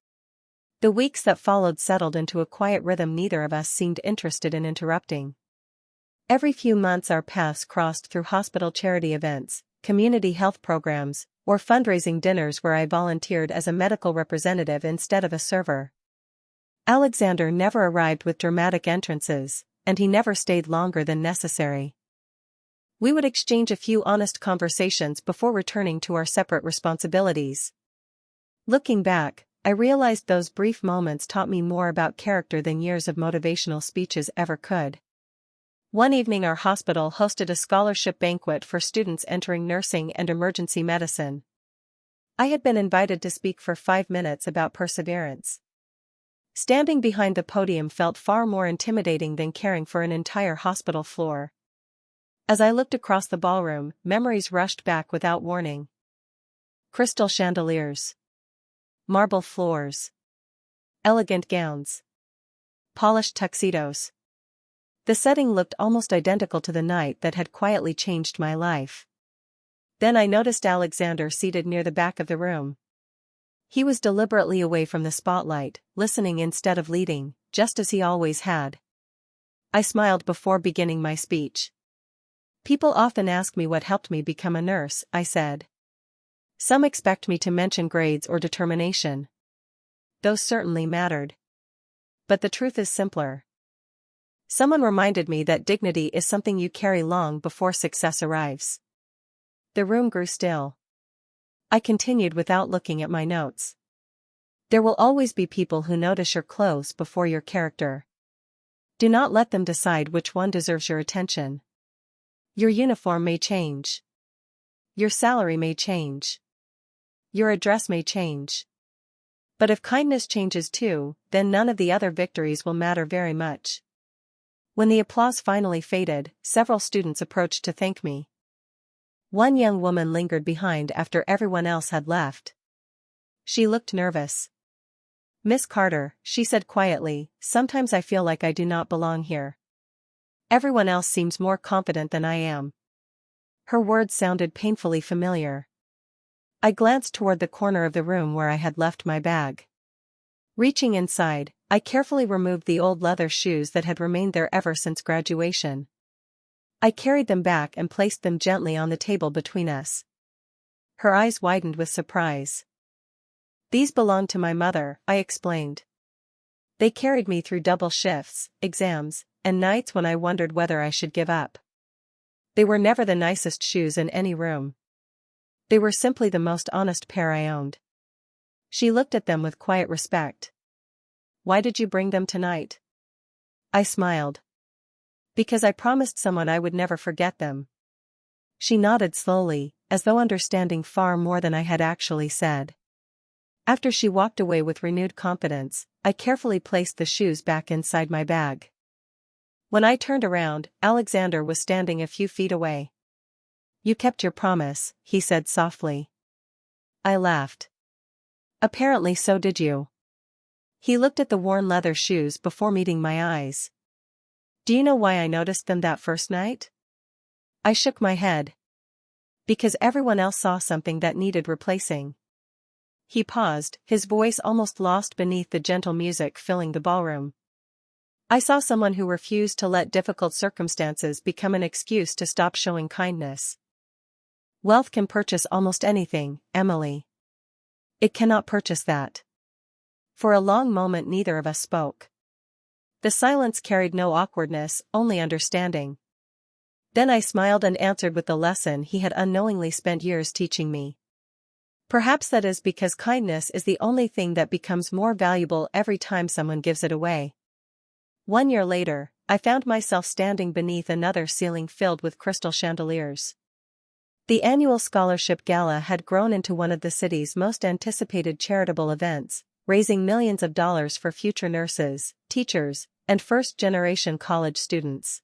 The weeks that followed settled into a quiet rhythm neither of us seemed interested in interrupting. Every few months our paths crossed through hospital charity events, community health programs, or fundraising dinners where I volunteered as a medical representative instead of a server. Alexander never arrived with dramatic entrances, and he never stayed longer than necessary. We would exchange a few honest conversations before returning to our separate responsibilities. Looking back, I realized those brief moments taught me more about character than years of motivational speeches ever could. One evening our hospital hosted a scholarship banquet for students entering nursing and emergency medicine. I had been invited to speak for 5 minutes about perseverance. Standing behind the podium felt far more intimidating than caring for an entire hospital floor. As I looked across the ballroom, memories rushed back without warning. Crystal chandeliers. Marble floors. Elegant gowns. Polished tuxedos. The setting looked almost identical to the night that had quietly changed my life. Then I noticed Alexander seated near the back of the room. He was deliberately away from the spotlight, listening instead of leading, just as he always had. I smiled before beginning my speech. People often ask me what helped me become a nurse, I said. Some expect me to mention grades or determination. Those certainly mattered. But the truth is simpler. Someone reminded me that dignity is something you carry long before success arrives. The room grew still. I continued without looking at my notes. There will always be people who notice your clothes before your character. Do not let them decide which one deserves your attention. Your uniform may change. Your salary may change. Your address may change. But if kindness changes too, then none of the other victories will matter very much. When the applause finally faded, several students approached to thank me. One young woman lingered behind after everyone else had left. She looked nervous. Miss Carter, she said quietly, sometimes I feel like I do not belong here. Everyone else seems more confident than I am. Her words sounded painfully familiar. I glanced toward the corner of the room where I had left my bag. Reaching inside, I carefully removed the old leather shoes that had remained there ever since graduation. I carried them back and placed them gently on the table between us. Her eyes widened with surprise. These belonged to my mother, I explained. They carried me through double shifts, exams, and nights when I wondered whether I should give up. They were never the nicest shoes in any room. They were simply the most honest pair I owned. She looked at them with quiet respect. Why did you bring them tonight? I smiled. Because I promised someone I would never forget them. She nodded slowly, as though understanding far more than I had actually said. After she walked away with renewed confidence, I carefully placed the shoes back inside my bag. When I turned around, Alexander was standing a few feet away. You kept your promise, he said softly. I laughed. Apparently so did you. He looked at the worn leather shoes before meeting my eyes. Do you know why I noticed them that first night? I shook my head. Because everyone else saw something that needed replacing. He paused, his voice almost lost beneath the gentle music filling the ballroom. I saw someone who refused to let difficult circumstances become an excuse to stop showing kindness. Wealth can purchase almost anything, Emily. It cannot purchase that. For a long moment neither of us spoke. The silence carried no awkwardness, only understanding. Then I smiled and answered with the lesson he had unknowingly spent years teaching me. Perhaps that is because kindness is the only thing that becomes more valuable every time someone gives it away. 1 year later, I found myself standing beneath another ceiling filled with crystal chandeliers. The annual scholarship gala had grown into one of the city's most anticipated charitable events, raising millions of dollars for future nurses, teachers, and first-generation college students.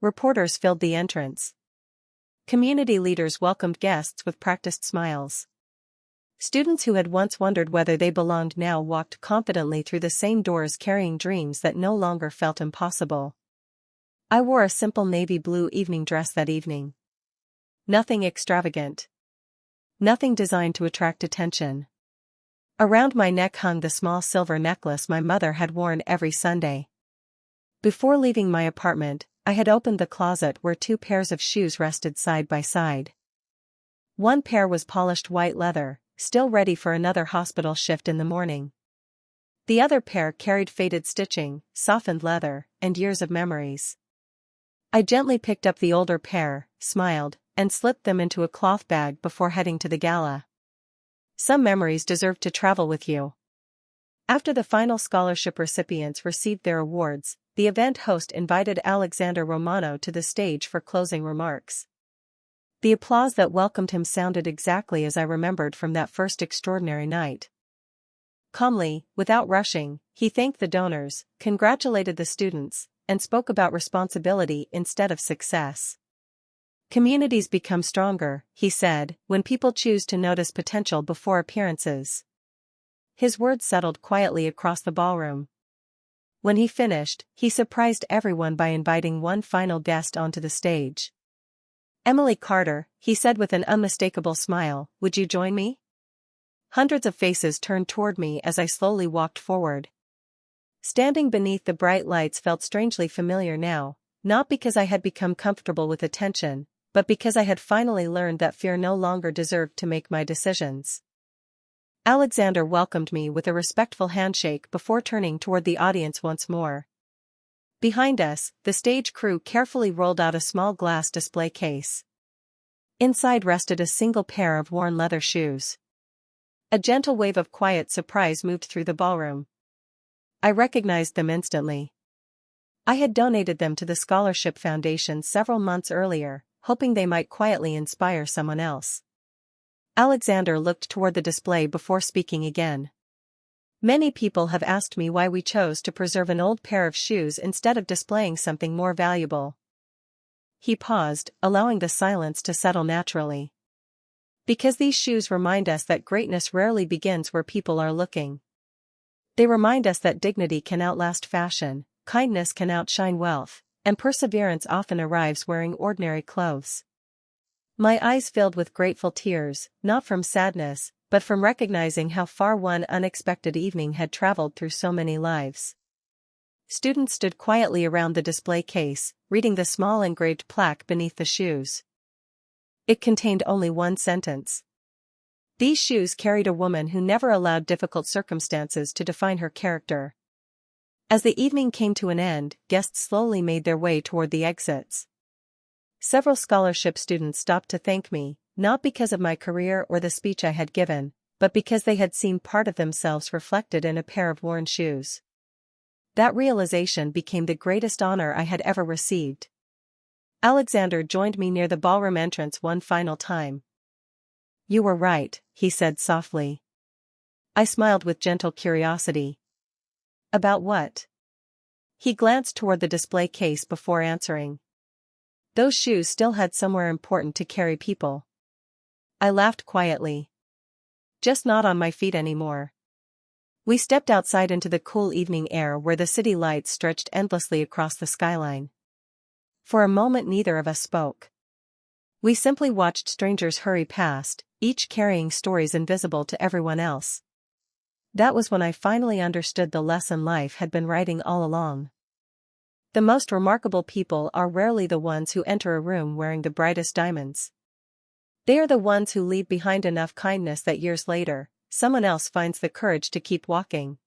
Reporters filled the entrance. Community leaders welcomed guests with practiced smiles. Students who had once wondered whether they belonged now walked confidently through the same doors carrying dreams that no longer felt impossible. I wore a simple navy blue evening dress that evening. Nothing extravagant. Nothing designed to attract attention. Around my neck hung the small silver necklace my mother had worn every Sunday. Before leaving my apartment, I had opened the closet where 2 pairs of shoes rested side by side. One pair was polished white leather, still ready for another hospital shift in the morning. The other pair carried faded stitching, softened leather, and years of memories. I gently picked up the older pair, smiled, and slipped them into a cloth bag before heading to the gala. Some memories deserve to travel with you. After the final scholarship recipients received their awards, the event host invited Alexander Romano to the stage for closing remarks. The applause that welcomed him sounded exactly as I remembered from that first extraordinary night. Calmly, without rushing, he thanked the donors, congratulated the students, and spoke about responsibility instead of success. Communities become stronger, he said, when people choose to notice potential before appearances. His words settled quietly across the ballroom. When he finished, he surprised everyone by inviting one final guest onto the stage. Emily Carter, he said with an unmistakable smile, would you join me? Hundreds of faces turned toward me as I slowly walked forward. Standing beneath the bright lights felt strangely familiar now, not because I had become comfortable with attention, but because I had finally learned that fear no longer deserved to make my decisions. Alexander welcomed me with a respectful handshake before turning toward the audience once more. Behind us, the stage crew carefully rolled out a small glass display case. Inside rested a single pair of worn leather shoes. A gentle wave of quiet surprise moved through the ballroom. I recognized them instantly. I had donated them to the Scholarship Foundation several months earlier, hoping they might quietly inspire someone else. Alexander looked toward the display before speaking again. Many people have asked me why we chose to preserve an old pair of shoes instead of displaying something more valuable. He paused, allowing the silence to settle naturally. Because these shoes remind us that greatness rarely begins where people are looking. They remind us that dignity can outlast fashion, kindness can outshine wealth, and perseverance often arrives wearing ordinary clothes. My eyes filled with grateful tears, not from sadness, but from recognizing how far one unexpected evening had traveled through so many lives. Students stood quietly around the display case, reading the small engraved plaque beneath the shoes. It contained only one sentence. These shoes carried a woman who never allowed difficult circumstances to define her character. As the evening came to an end, guests slowly made their way toward the exits. Several scholarship students stopped to thank me, not because of my career or the speech I had given, but because they had seen part of themselves reflected in a pair of worn shoes. That realization became the greatest honor I had ever received. Alexander joined me near the ballroom entrance one final time. "You were right," he said softly. I smiled with gentle curiosity. "About what?" He glanced toward the display case before answering. "Those shoes still had somewhere important to carry people." I laughed quietly. "Just not on my feet anymore." We stepped outside into the cool evening air where the city lights stretched endlessly across the skyline. For a moment neither of us spoke. We simply watched strangers hurry past, each carrying stories invisible to everyone else. That was when I finally understood the lesson life had been writing all along. The most remarkable people are rarely the ones who enter a room wearing the brightest diamonds. They are the ones who leave behind enough kindness that years later, someone else finds the courage to keep walking.